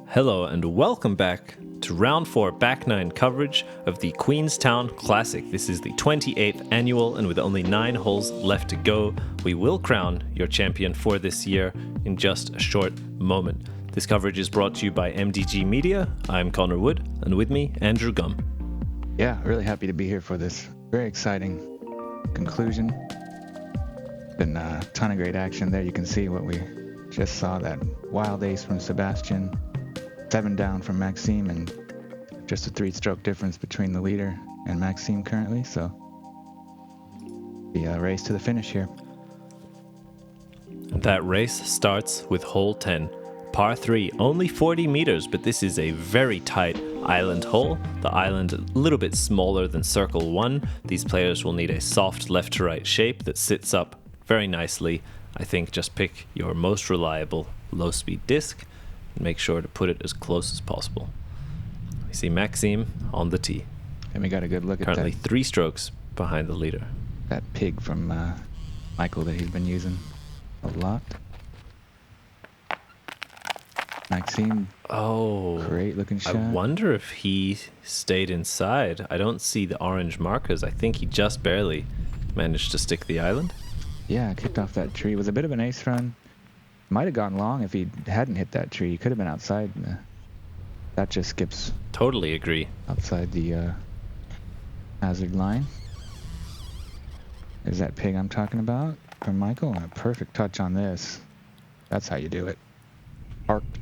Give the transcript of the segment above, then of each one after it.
Hello and welcome back to round 4 back 9 coverage of the Queenstown Classic. This is the 28th annual, and with only 9 holes left to go, we will crown your champion for this year in just a short moment. This coverage is brought to you by MDG Media. I'm Connor Wood, and with me, Andrew Gum. Yeah, really happy to be here for this very exciting conclusion. Been a ton of great action there. You can see what we just saw, that wild ace from Sebastian, 7 down from Maxime, and just a 3-stroke difference between the leader and Maxime currently. So the race to the finish here. That race starts with hole 10. Par 3, only 40 meters, but this is a very tight island hole. The island a little bit smaller than circle 1. These players will need a soft left to right shape that sits up very nicely. I think just pick your most reliable low speed disc and make sure to put it as close as possible. We see Maxime on the tee. And we got a good look at currently 3 strokes behind the leader. That pig from Michael that he's been using a lot. Maxime, great looking shot. I wonder if he stayed inside. I don't see the orange markers. I think he just barely managed to stick the island. Yeah, kicked off that tree. It was a bit of an ace run. Might have gone long if he hadn't hit that tree. He could have been outside. That just skips. Totally agree. Outside the hazard line. There's that pig I'm talking about from Michael. And a perfect touch on this. That's how you do it. Parked.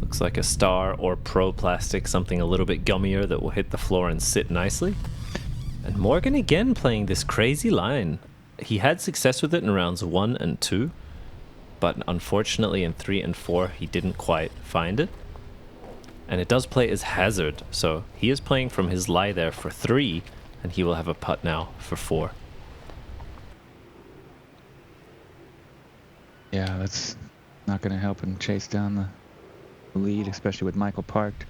Looks like a Star or Pro Plastic, something a little bit gummier that will hit the floor and sit nicely. And Morgan again playing this crazy line. He had success with it in rounds 1 and 2, but unfortunately in 3 and 4 he didn't quite find it. And it does play as hazard, so he is playing from his lie there for 3, and he will have a putt now for 4. Yeah, that's not going to help him chase down the lead, especially with Michael parked.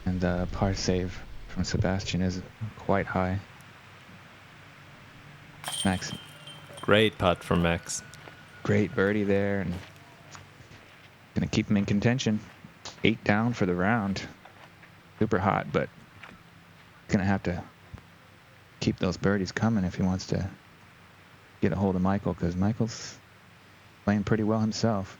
And the par save from Sebastian is quite high. Max. Great putt from Max. Great birdie there, and gonna keep him in contention. 8 down for the round. Super hot, but gonna have to keep those birdies coming if he wants to get a hold of Michael, because Michael's playing pretty well himself.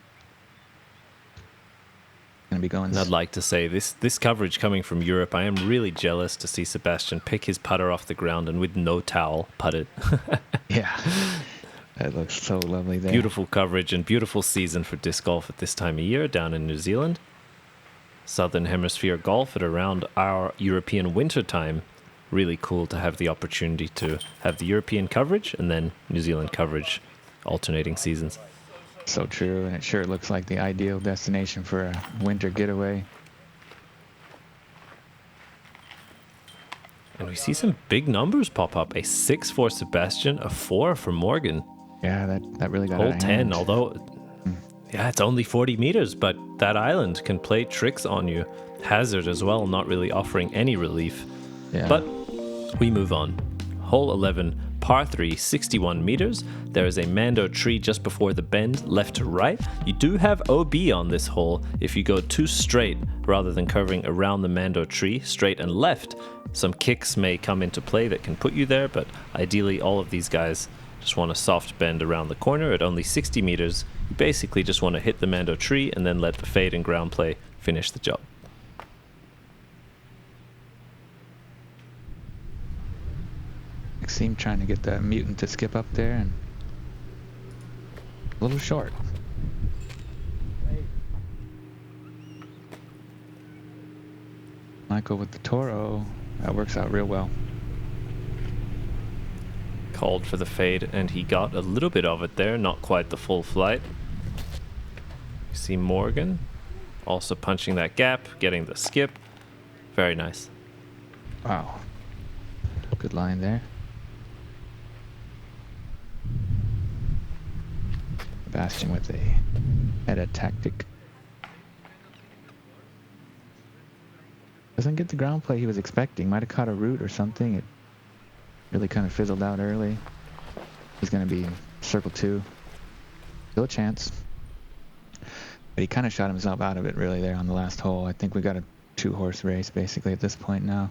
Gonna be going. And I'd like to say this coverage coming from Europe, I am really jealous to see Sebastian pick his putter off the ground and with no towel putt it. Yeah, that looks so lovely there. Beautiful coverage and beautiful season for disc golf at this time of year down in New Zealand. Southern Hemisphere golf at around our European winter time. Really cool to have the opportunity to have the European coverage and then New Zealand coverage alternating seasons. So true, and it sure looks like the ideal destination for a winter getaway. And we see some big numbers pop up. A 6 for Sebastian, a 4 for Morgan. Yeah, that really got hole out of 10, hand. although, yeah, it's only 40 meters, but that island can play tricks on you. Hazard as well, not really offering any relief. Yeah. But we move on. Hole 11. Par 3, 61 meters. There is a Mando tree just before the bend, left to right. You do have OB on this hole if you go too straight rather than curving around the Mando tree, straight and left. Some kicks may come into play that can put you there, but ideally all of these guys just want a soft bend around the corner at only 60 meters. You basically just want to hit the Mando tree and then let the fade and ground play finish the job. Maxime trying to get the mutant to skip up there, and a little short. Michael with the Toro. That works out real well. Called for the fade, and he got a little bit of it there, not quite the full flight. You see Morgan also punching that gap, getting the skip. Very nice. Wow. Good line there. Sebastian with a meta tactic. Doesn't get the ground play he was expecting. Might have caught a root or something. It really kind of fizzled out early. He's going to be circle 2. Still a chance. But he kind of shot himself out of it really there on the last hole. I think we got a 2-horse race basically at this point now.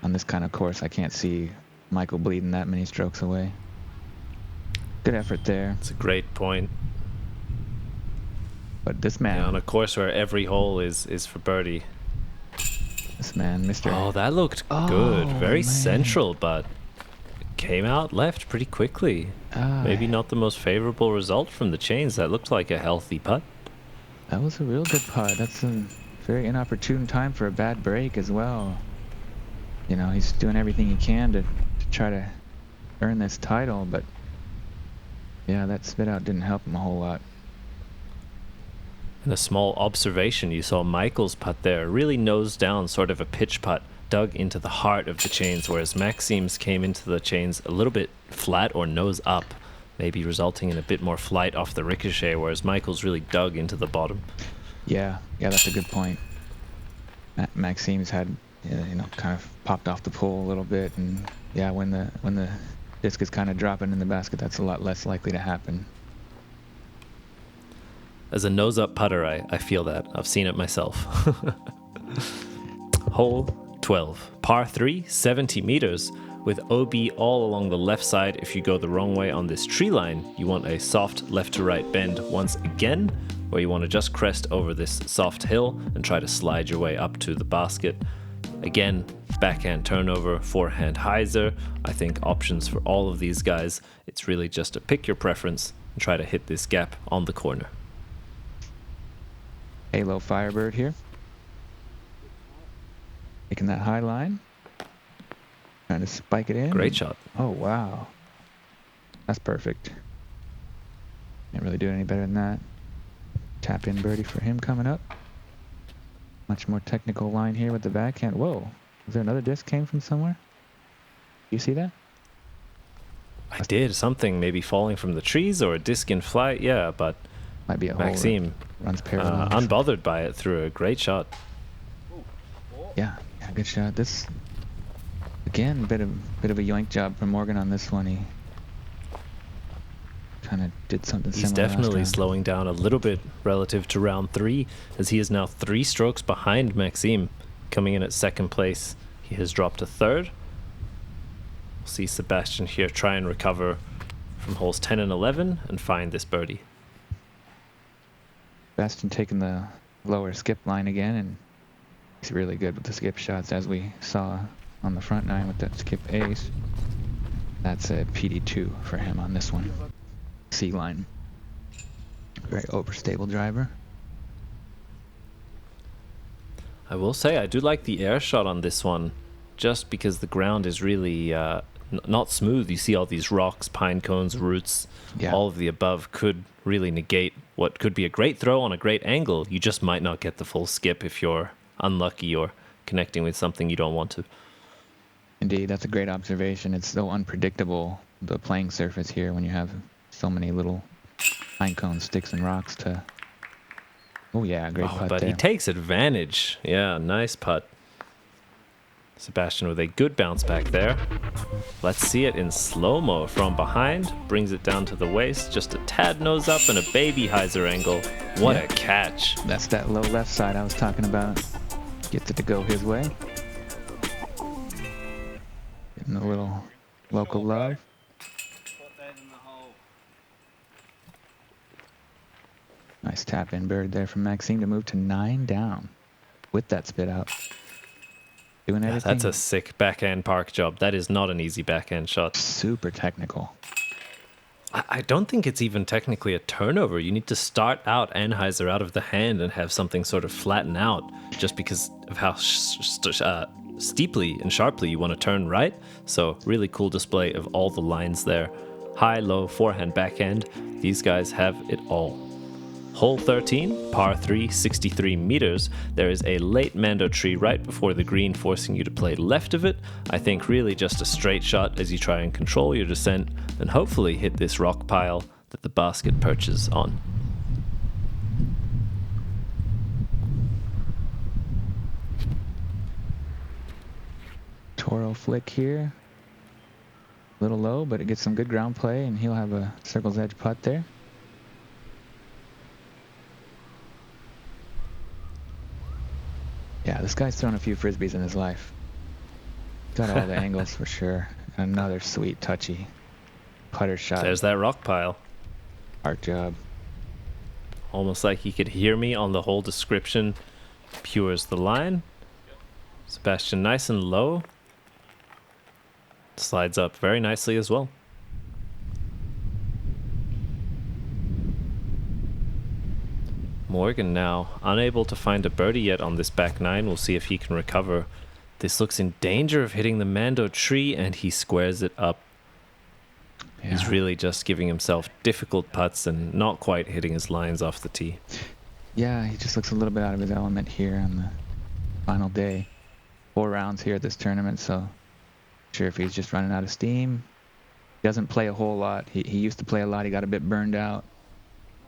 On this kind of course, I can't see Michael bleeding that many strokes away. Good effort there. It's a great point. But this man... Yeah, on a course where every hole is for birdie. This man, Mr. Oh, that looked good. Very central, but came out left pretty quickly. Maybe not the most favorable result from the chains. That looked like a healthy putt. That was a real good putt. That's a very inopportune time for a bad break as well. You know, he's doing everything he can to try to earn this title, but yeah, that spit out didn't help him a whole lot. And a small observation, you saw Michael's putt there, really nose down, sort of a pitch putt, dug into the heart of the chains, whereas Maxime's came into the chains a little bit flat or nose up, maybe resulting in a bit more flight off the ricochet, whereas Michael's really dug into the bottom. Yeah, that's a good point. Maxime's had, you know, kind of popped off the pole a little bit, and yeah, when the disc is kind of dropping in the basket, that's a lot less likely to happen. As a nose-up putter, I feel that. I've seen it myself. Hole 12, par 3, 70 meters, with OB all along the left side. If you go the wrong way on this tree line, you want a soft left to right bend once again, where you want to just crest over this soft hill and try to slide your way up to the basket. Again, backhand turnover, forehand hyzer. I think options for all of these guys. It's really just to pick your preference and try to hit this gap on the corner. Halo Firebird here. Taking that high line. Trying to spike it in. Great shot. Oh, wow. That's perfect. Can't really do any better than that. Tap in birdie for him coming up. Much more technical line here with the backhand. Whoa. Is there another disc came from somewhere? You see that? I did. Something maybe falling from the trees or a disc in flight. Yeah, but might be a Maxime runs parallel. Unbothered by it through a great shot. Yeah, good shot. This again, bit of a yoink job from Morgan on this one. He kind of did something similar. He's definitely last slowing down a little bit relative to round 3, as he is now 3 strokes behind Maxime, coming in at second place. He has dropped to third. We'll see Sebastian here try and recover from holes 10 and 11 and find this birdie. Sebastian taking the lower skip line again, and he's really good with the skip shots, as we saw on the front 9 with that skip ace. That's a PD2 for him on this one. C line. Very overstable driver. I will say I do like the air shot on this one, just because the ground is really not smooth. You see all these rocks, pine cones, roots, all of the above could really negate what could be a great throw on a great angle. You just might not get the full skip if you're unlucky or connecting with something you don't want to. Indeed, that's a great observation. It's so unpredictable, the playing surface here, when you have so many little pine cones, sticks, and rocks to... Oh yeah, great putt but there. He takes advantage. Yeah, nice putt. Sebastian with a good bounce back there. Let's see it in slow-mo from behind. Brings it down to the waist. Just a tad nose up and a baby hyzer angle. What a catch. That's that low left side I was talking about. Gets it to go his way. Getting a little local love. Nice tap in bird there from Maxime to move to 9 down with that spit out. Doing everything. That's a sick backhand park job. That is not an easy backhand shot. Super technical. I don't think it's even technically a turnover. You need to start out Anheuser out of the hand and have something sort of flatten out, just because of how steeply and sharply you want to turn right. So really cool display of all the lines there. High, low, forehand, backhand. These guys have it all. Hole 13, par 3, 63 meters. There is a late mando tree right before the green, forcing you to play left of it. I think really just a straight shot as you try and control your descent and hopefully hit this rock pile that the basket perches on. Toro flick here. A little low, but it gets some good ground play, and he'll have a circle's edge putt there. Yeah, this guy's thrown a few frisbees in his life. Got all the angles for sure. And another sweet, touchy putter shot. There's that rock pile. Art job. Almost like he could hear me on the whole description. Pures the line. Sebastian nice and low. Slides up very nicely as well. Morgan now unable to find a birdie yet on this back nine. We'll see if he can recover. This looks in danger of hitting the Mando tree, and he squares it up. Yeah. He's really just giving himself difficult putts and not quite hitting his lines off the tee. Yeah, he just looks a little bit out of his element here on the final day. 4 rounds here at this tournament, so not sure if he's just running out of steam. He doesn't play a whole lot. He used to play a lot. He got a bit burned out.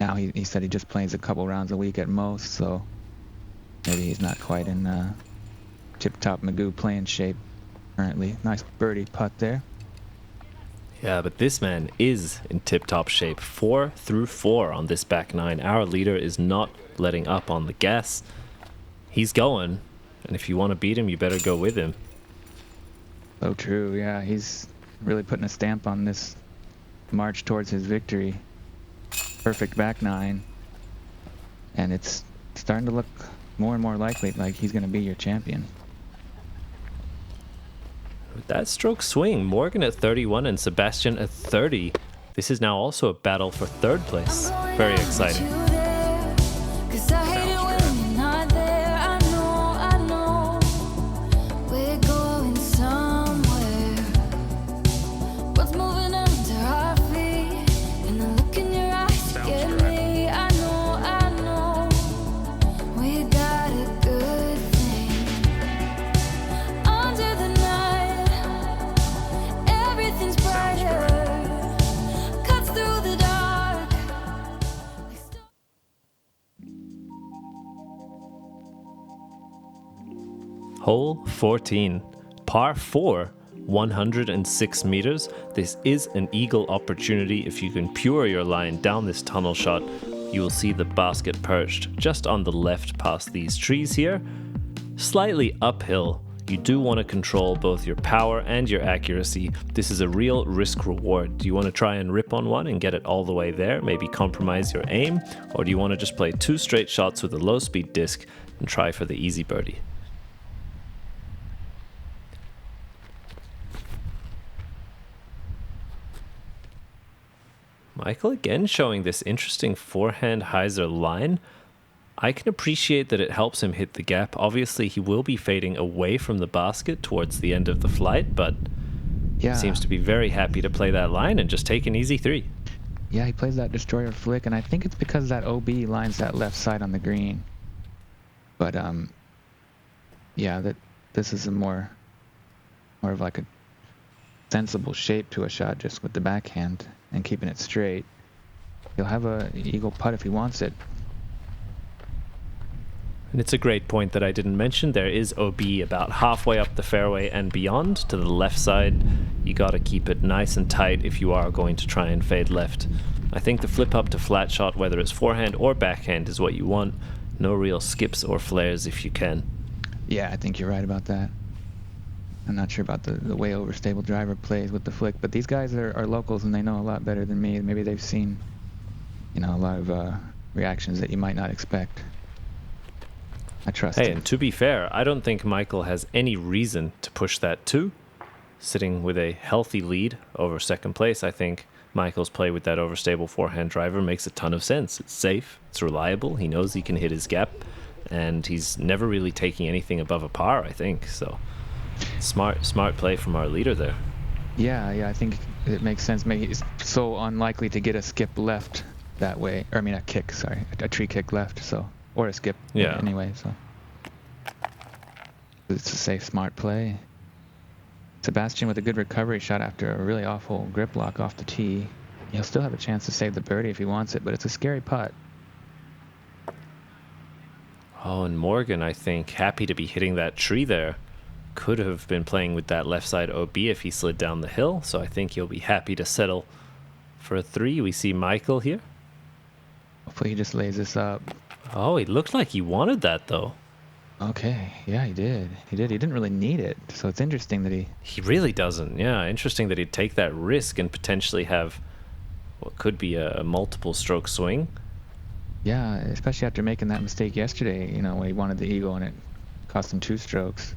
Now he said he just plays a couple rounds a week at most, so maybe he's not quite in tip-top Magoo playing shape currently. Nice birdie putt there. Yeah, but this man is in tip-top shape. 4 through 4 on this back nine. Our leader is not letting up on the gas. He's going, and if you want to beat him, you better go with him. So true, yeah. He's really putting a stamp on this march towards his victory. Perfect back nine, and it's starting to look more and more likely like he's going to be your champion. With that stroke swing, Morgan at 31 and Sebastian at 30. This is now also a battle for third place. Very exciting. Hole 14, par 4, 106 meters. This is an eagle opportunity. If you can pure your line down this tunnel shot, you will see the basket perched just on the left past these trees here. Slightly uphill. You do want to control both your power and your accuracy. This is a real risk reward. Do you want to try and rip on one and get it all the way there? Maybe compromise your aim? Or do you want to just play 2 straight shots with a low speed disc and try for the easy birdie? Michael again showing this interesting forehand hyzer line. I can appreciate that it helps him hit the gap. Obviously, he will be fading away from the basket towards the end of the flight, but yeah, seems to be very happy to play that line and just take an easy 3. Yeah, he plays that destroyer flick, and I think it's because that OB lines that left side on the green. But yeah, this is a more of like a sensible shape to a shot, just with the backhand and keeping it straight. He'll have a eagle putt if he wants it. And it's a great point that I didn't mention. There is OB about halfway up the fairway and beyond to the left side. You got to keep it nice and tight if you are going to try and fade left. I think the flip up to flat shot, whether it's forehand or backhand, is what you want. No real skips or flares if you can. Yeah, I think you're right about that. I'm not sure about the way overstable driver plays with the flick, but these guys are locals and they know a lot better than me. Maybe they've seen, a lot of reactions that you might not expect. I trust him. And to be fair, I don't think Michael has any reason to push that 2. Sitting with a healthy lead over second place, I think Michael's play with that overstable forehand driver makes a ton of sense. It's safe, it's reliable, he knows he can hit his gap, and he's never really taking anything above a par, I think. So smart play from our leader there. Yeah, I think it makes sense. Maybe he's so unlikely to get a skip left that way. Or I mean a tree kick left, so, or a skip anyway, so. It's a safe, smart play. Sebastian with a good recovery shot after a really awful grip lock off the tee. He'll still have a chance to save the birdie if he wants it, but it's a scary putt. Oh, and Morgan, I think, happy to be hitting that tree there. Could have been playing with that left side OB if he slid down the hill, so I think he'll be happy to settle for a 3. We see Michael here. Hopefully he just lays this up. Oh, he looked like he wanted that, though. Okay, yeah, he did. He did. He didn't really need it, so it's interesting that he... He really doesn't. Yeah, interesting that he'd take that risk and potentially have what could be a multiple stroke swing. Yeah, especially after making that mistake yesterday, when he wanted the eagle and it cost him 2 strokes.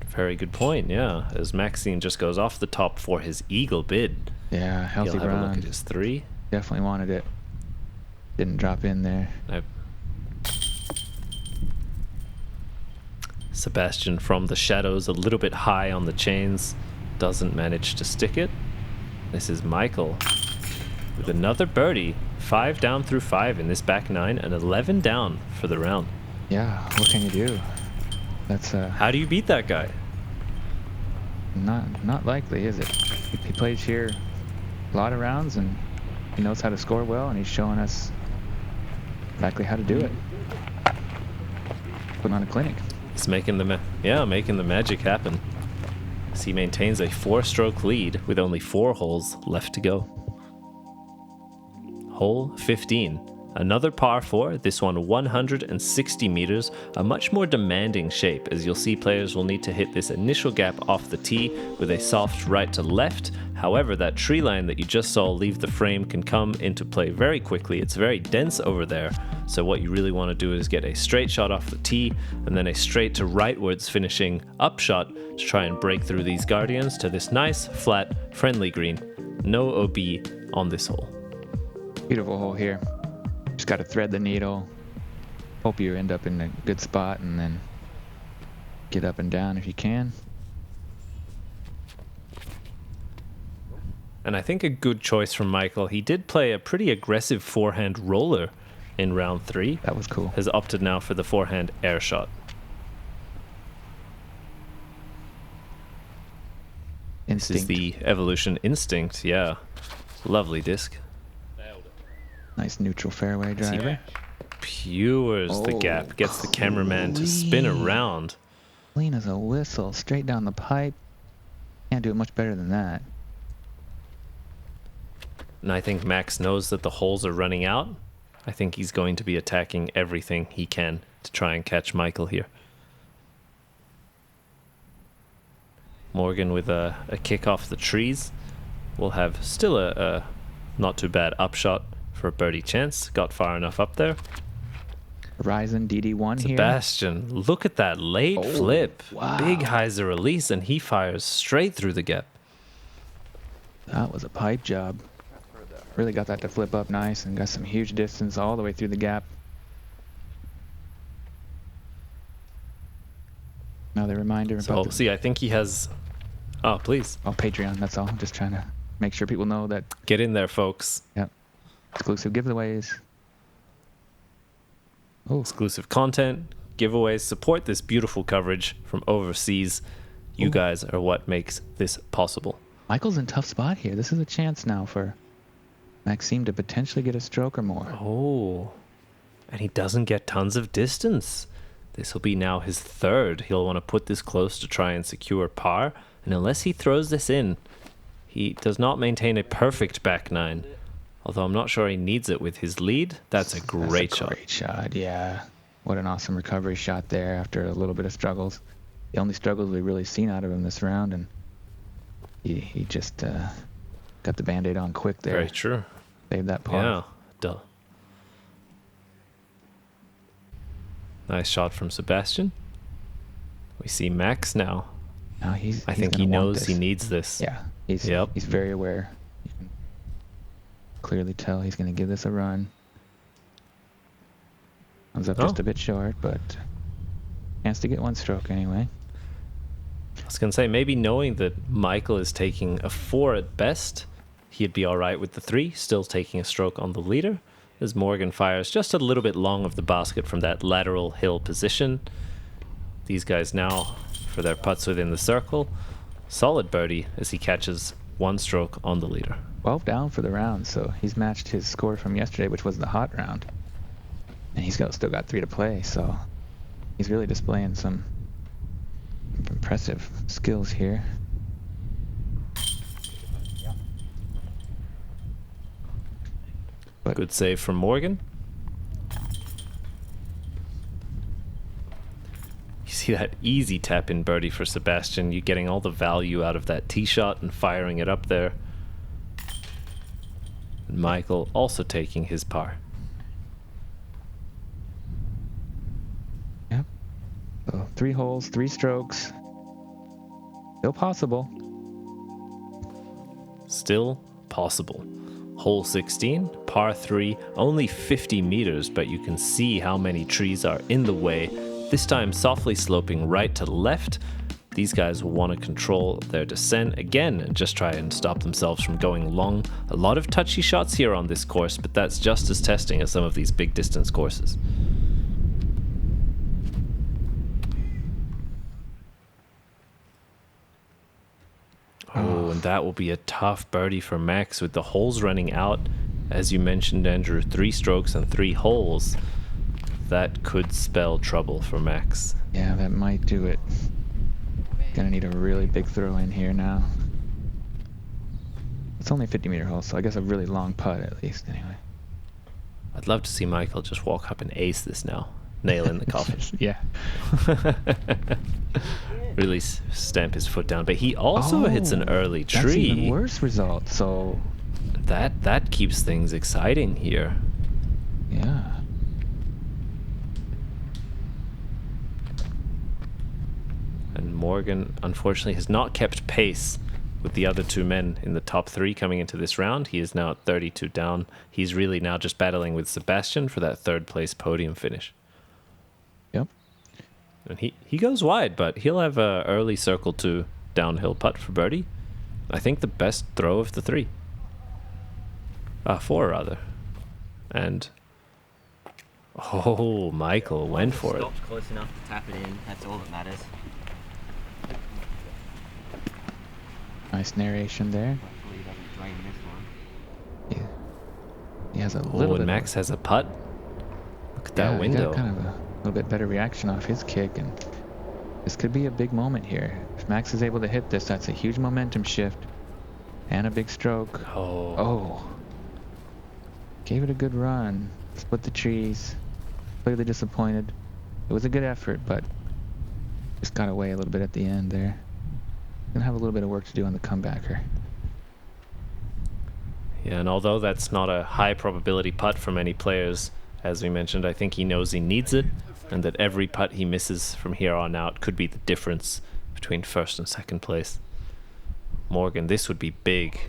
Very good point, yeah. As Maxime just goes off the top for his eagle bid. Yeah, healthy He'll have run. a look at his 3. Definitely wanted it. Didn't drop in there. Sebastian from the shadows, a little bit high on the chains, doesn't manage to stick it. This is Michael with another birdie. 5 down through 5 in this back 9 and 11 down for the round. Yeah, what can you do? That's How do you beat that guy? not likely, is it? He plays here a lot of rounds and he knows how to score well, and he's showing us exactly how to do it. Putting on a clinic. He's making the magic happen. As he maintains a 4-stroke lead with only 4 holes left to go. Hole 15. Another par 4, this one 160 meters, a much more demanding shape, as you'll see players will need to hit this initial gap off the tee with a soft right to left. However, that tree line that you just saw leave the frame can come into play very quickly. It's very dense over there, so what you really want to do is get a straight shot off the tee and then a straight to rightwards finishing up shot to try and break through these guardians to this nice, flat, friendly green. No OB on this hole. Beautiful hole here. Just got to thread the needle. Hope you end up in a good spot and then get up and down if you can. And I think a good choice from Michael. He did play a pretty aggressive forehand roller in round 3. That was cool. Has opted now for the forehand air shot. Instinct. This is the Evolution Instinct, yeah. Lovely disc. Nice neutral fairway driver. Pewers the gap, gets the cameraman to spin around. Clean as a whistle, straight down the pipe. Can't do it much better than that. And I think Max knows that the holes are running out. I think he's going to be attacking everything he can to try and catch Michael here. Morgan with a kick off the trees. Will have still a not too bad upshot for a birdie chance. Got far enough up there. Horizon DD1 here. Sebastian, look at that late flip. Wow. Big hyzer release, and he fires straight through the gap. That was a pipe job. Really got that to flip up nice and got some huge distance all the way through the gap. Another reminder about So, see, I think he has... Oh, please. Oh, Patreon, that's all. I'm just trying to make sure people know that... Get in there, folks. Yep. Exclusive giveaways. Oh. Exclusive content, giveaways. Support this beautiful coverage from overseas. You guys are what makes this possible. Michael's in a tough spot here. This is a chance now for Maxime to potentially get a stroke or more. Oh. And he doesn't get tons of distance. This will be now his 3rd. He'll want to put this close to try and secure par. And unless he throws this in, he does not maintain a perfect back 9. Although I'm not sure he needs it with his lead. That's a great shot. Great shot, yeah. What an awesome recovery shot there after a little bit of struggles. The only struggles we've really seen out of him this round, and he just got the Band-Aid on quick there. Very true. Saved that par. Yeah. Duh. Nice shot from Sebastian. We see Max now. Now I think he knows he needs this. Yeah, he's very aware. You can clearly tell he's going to give this a run. Comes up just a bit short, but chance to get 1 stroke anyway. I was going to say, maybe knowing that Michael is taking a 4 at best, he'd be all right with the 3, still taking a stroke on the leader, as Morgan fires just a little bit long of the basket from that lateral hill position. These guys now, for their putts within the circle, solid birdie as he catches 1 stroke on the leader. 12 down for the round, so he's matched his score from yesterday, which was the hot round. And he's still got 3 to play, so he's really displaying some impressive skills here. But good save from Morgan. see that easy tap-in birdie for Sebastian. You're getting all the value out of that tee shot and firing it up there. And Michael also taking his par. Yep. So 3 holes, 3 strokes. Still possible. Still possible. Hole 16, par 3, only 50 meters, but you can see how many trees are in the way. This time softly sloping right to left. These guys will want to control their descent again and just try and stop themselves from going long. A lot of touchy shots here on this course, but that's just as testing as some of these big distance courses. Oh, and that will be a tough birdie for Max with the holes running out. As you mentioned, Andrew, 3 strokes and 3 holes. That could spell trouble for Max. Yeah, that might do it. Gonna need a really big throw in here now. It's only a 50-meter hole, so I guess a really long putt at least, anyway. I'd love to see Michael just walk up and ace this now. Nail in the coffin. Yeah. Really stamp his foot down. But he also hits an early tree. That's even worse result, so... That keeps things exciting here. Yeah. And Morgan, unfortunately, has not kept pace with the other 2 men in the top 3 coming into this round. He is now at 32 down. He's really now just battling with Sebastian for that 3rd place podium finish. Yep. And he goes wide, but he'll have a early circle 2 downhill putt for birdie. I think the best throw of the 3. 4 rather. And Michael went for it. Stopped close enough to tap it in. That's all that matters. Nice narration there. Hopefully he doesn't drain this one. Yeah. He has a little bit. And Max has a putt. Look at that He window. got kind of a little bit better reaction off his kick, and this could be a big moment here. If Max is able to hit this, that's a huge momentum shift and a big stroke. Oh. Gave it a good run. Split the trees. Completely disappointed. It was a good effort, but just got away a little bit at the end there. Gonna have a little bit of work to do on the comebacker. Yeah, and although that's not a high probability putt for many players, as we mentioned, I think he knows he needs it, and that every putt he misses from here on out could be the difference between 1st and 2nd place. Morgan, this would be big.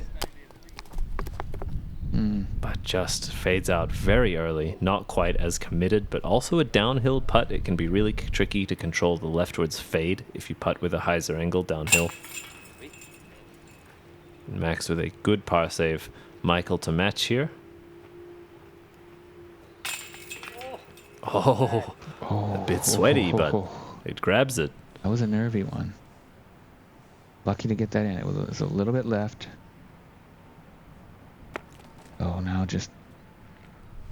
But just fades out very early, not quite as committed, but also a downhill putt. It can be really tricky to control the leftwards fade if you putt with a hyzer angle downhill. And Max with a good par save. Michael to match here. A bit sweaty, but it grabs it. That was a nervy one. Lucky to get that in. It was a little bit left. Oh, now just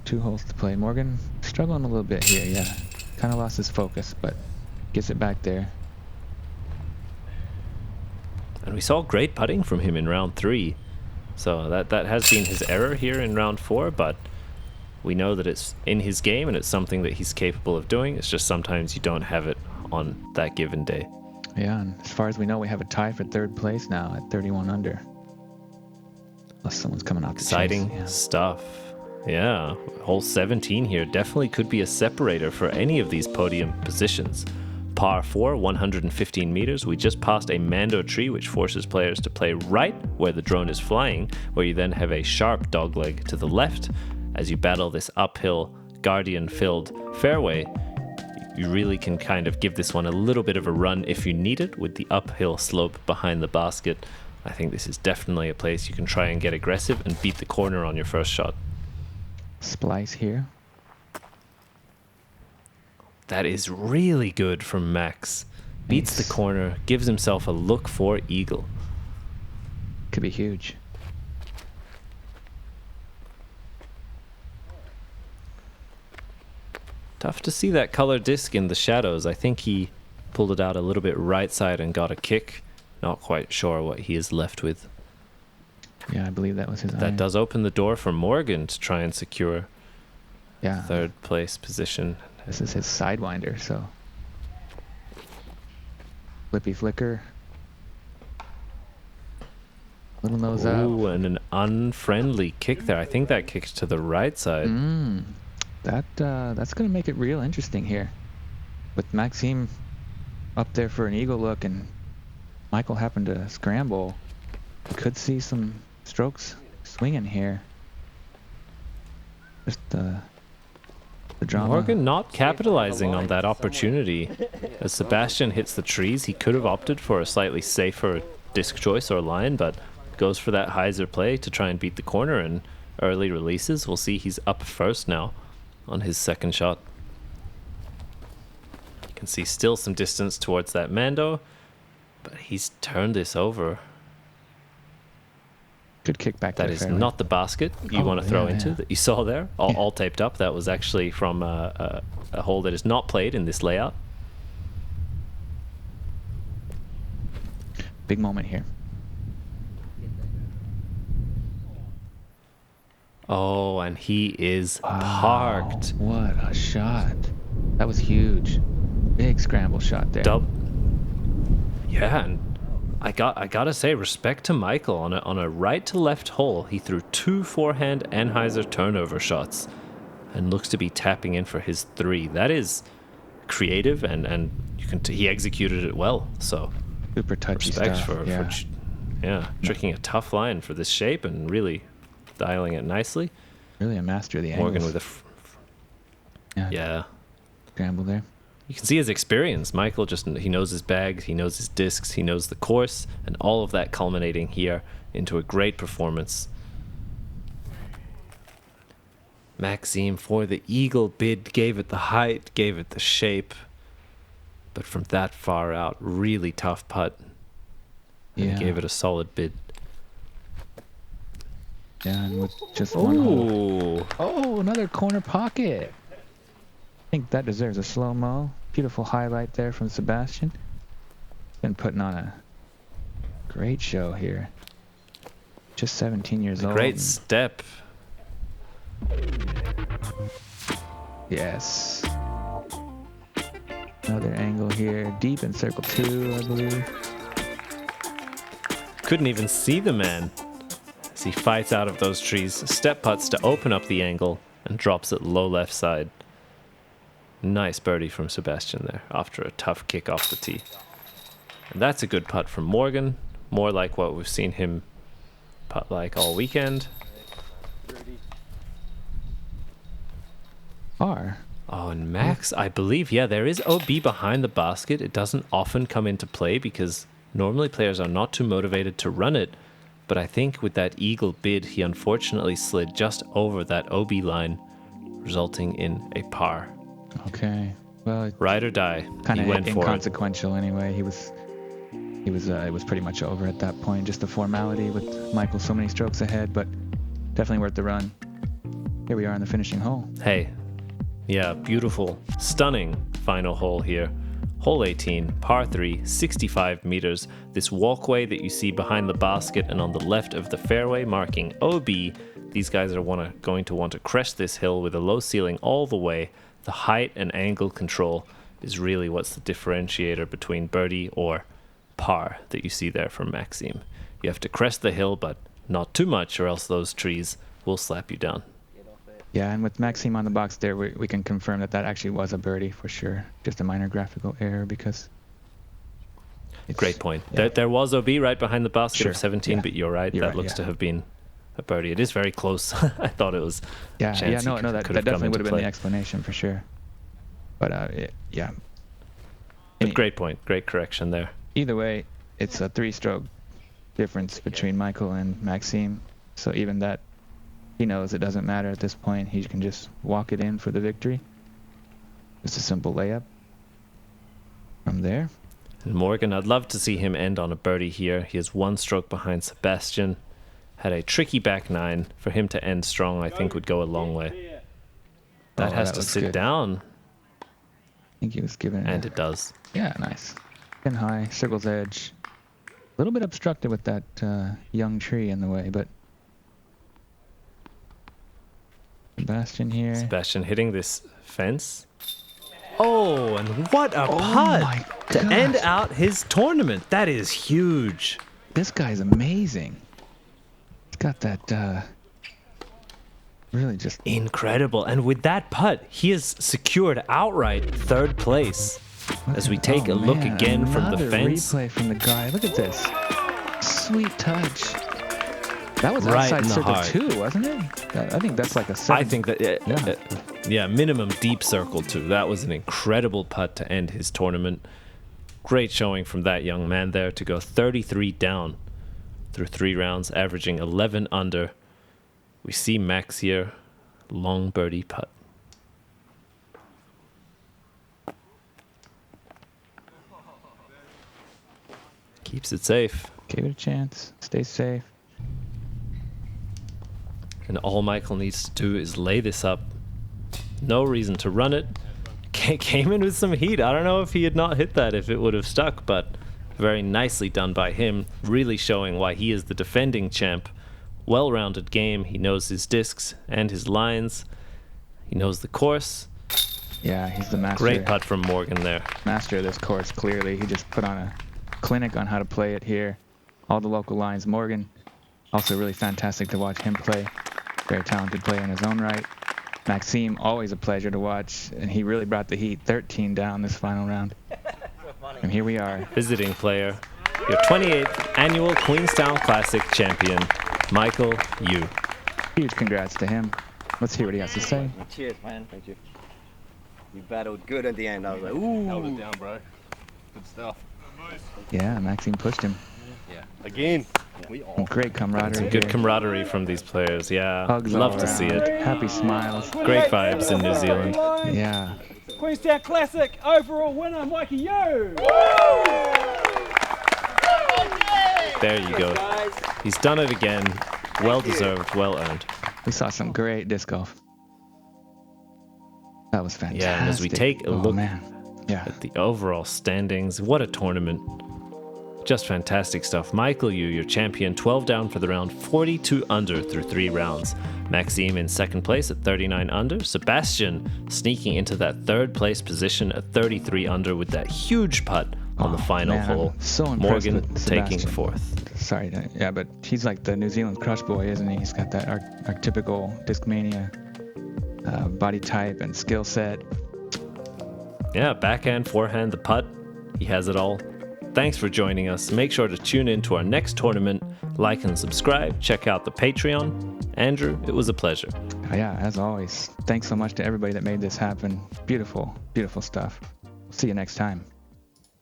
2 holes to play. Morgan struggling a little bit here, yeah. Kind of lost his focus, but gets it back there. And we saw great putting from him in round 3. So that has been his error here in round 4, but we know that it's in his game and it's something that he's capable of doing. It's just sometimes you don't have it on that given day. Yeah, and as far as we know, we have a tie for 3rd place now at 31 under. Unless someone's coming out to Exciting chase, yeah. stuff. Yeah, hole 17 here definitely could be a separator for any of these podium positions. Par 4, 115 meters. We just passed a mando tree, which forces players to play right where the drone is flying, where you then have a sharp dogleg to the left. As you battle this uphill, guardian-filled fairway, you really can kind of give this one a little bit of a run if you need it with the uphill slope behind the basket. I think this is definitely a place you can try and get aggressive and beat the corner on your first shot. Splice here. That is really good from Max. Beats the corner, gives himself a look for eagle. Could be huge. Tough to see that color disc in the shadows. I think he pulled it out a little bit right side and got a kick. Not quite sure what he is left with. Yeah, I believe that was his That iron. does open the door for Morgan to try and secure 3rd place position. This is his sidewinder, so Flippy flicker. Little nose out. Ooh, and an unfriendly kick there. I think that kicked to the right side. That's gonna make it real interesting here. With Maxime up there for an eagle look and Michael happened to scramble, we could see some strokes swinging here. Just the drama. Morgan not capitalizing on that opportunity. As Sebastian hits the trees, he could have opted for a slightly safer disc choice or line, but goes for that hyzer play to try and beat the corner and early releases. We'll see he's up first now on his second shot. You can see still some distance towards that Mando, but he's turned this over. Good kick back. That is not the basket you want to throw into that you saw there, all taped up. That was actually from a hole that is not played in this layout. Big moment here. Oh, and he is parked. What a shot. That was huge. Big scramble shot there. Yeah, and I gotta say, respect to Michael on a right to left hole. He threw 2 forehand Anheuser turnover shots, and looks to be tapping in for his 3. That is creative, and you can he executed it well. So super touchy respect stuff. for tricking a tough line for this shape and really dialing it nicely. Really a master of the angles. Morgan with a scramble there. You can see his experience. Michael he knows his bag, he knows his discs, he knows the course, and all of that culminating here into a great performance. Maxime for the eagle bid, gave it the height, gave it the shape, but from that far out, really tough putt. And gave it a solid bid. Yeah, and with just one hole. Oh, another corner pocket. I think that deserves a slow-mo. Beautiful highlight there from Sebastian. Been putting on a great show here. Just 17 years old. Great step. Yes. Another angle here. Deep in circle 2, I believe. Couldn't even see the man as he fights out of those trees. Step putts to open up the angle and drops it low left side. Nice birdie from Sebastian there after a tough kick off the tee. And that's a good putt from Morgan. More like what we've seen him putt like all weekend. Oh, and Max, I believe, there is OB behind the basket. It doesn't often come into play because normally players are not too motivated to run it. But I think with that eagle bid, he unfortunately slid just over that OB line, resulting in a par. Okay. Well, ride or die. Kind of went for inconsequential anyway. It was pretty much over at that point. Just a formality with Michael so many strokes ahead, but definitely worth the run. Here we are in the finishing hole. Hey, yeah, beautiful, stunning final hole here. Hole 18, par 3, 65 meters. This walkway that you see behind the basket and on the left of the fairway marking OB. These guys are going to want to crest this hill with a low ceiling all the way. The height and angle control is really what's the differentiator between birdie or par that you see there from Maxime. You have to crest the hill, but not too much, or else those trees will slap you down. Yeah, and with Maxime on the box there, we can confirm that actually was a birdie for sure. Just a minor graphical error because... Great point. Yeah. There was OB right behind the basket of 17, but you're right. That looks to have been a birdie. It is very close. I thought it was. That definitely would have been the explanation for sure. But But great point. Great correction there. Either way, it's a 3-stroke difference between Michael and Maxime. So even that, he knows it doesn't matter at this point. He can just walk it in for the victory. Just a simple layup from there. And Morgan, I'd love to see him end on a birdie here. He is 1 stroke behind Sebastian. Had a tricky back 9. For him to end strong, I think would go a long way. That has to sit down. I think he was given it. And it does. Yeah, nice. Pin high, circle's edge. A little bit obstructed with that young tree in the way, but Sebastian here. Sebastian hitting this fence. Oh, and what a my putt to gosh. end out his tournament. That is huge. This guy's amazing. He's got that, really just... Incredible. And with that putt, he has secured outright third place. As we take a look man, again from the another fence. replay from the guy. Look at this. Sweet touch. That was Right outside in the circle heart. 2, wasn't it? I think that's like a 7. I think that, yeah, minimum deep circle too. That was an incredible putt to end his tournament. Great showing from that young man there to go 33 down through 3 rounds, averaging 11 under. We see Max here, long birdie putt. Keeps it safe. Give it a chance. Stay safe. And all Michael needs to do is lay this up. No reason to run it. Came in with some heat. I don't know if he had not hit that, if it would have stuck, but very nicely done by him. Really showing why he is the defending champ. Well-rounded game. He knows his discs and his lines. He knows the course. Yeah, he's the master. Great putt from Morgan there. Master of this course, clearly. He just put on a clinic on how to play it here. All the local lines. Morgan, also really fantastic to watch him play. Very talented player in his own right. Maxime, always a pleasure to watch, and he really brought the heat. 13 down this final round. And here we are. Visiting player, your 28th annual Queenstown Classic champion, Michael Yu. Huge congrats to him. Let's hear what he has to say. Cheers, man. Thank you. You battled good at the end. I was like, ooh. Held it down, bro. Good stuff. Yeah, Maxime pushed him. Yeah. Again. We all. Great camaraderie. Some good here. camaraderie from these players, yeah. Hugs Love all to see around. it. Happy smiles. Great vibes in New Zealand. Yeah. Queenstown Classic overall winner, Mikey Yu. There you go. He's done it again. Well deserved, well earned. We saw some great disc golf. That was fantastic. Yeah, and as we take a look man. Yeah. at the overall standings, what a tournament. Just fantastic stuff. Michael Yu, your champion, 12 down for the round, 42 under through 3 rounds. Maxime in second place at 39 under. Sebastian sneaking into that third place position at 33 under with that huge putt on the final man, hole. I'm so impressed Morgan with taking Sebastian. fourth. Sorry, yeah, but he's like the New Zealand crush boy, isn't he? He's got that archetypical Discmania body type and skill set. Yeah, backhand, forehand, the putt. He has it all. Thanks for joining us. Make sure to tune in to our next tournament. Like and subscribe. Check out the Patreon. Andrew, it was a pleasure. Yeah, as always. Thanks so much to everybody that made this happen. Beautiful, beautiful stuff. See you next time.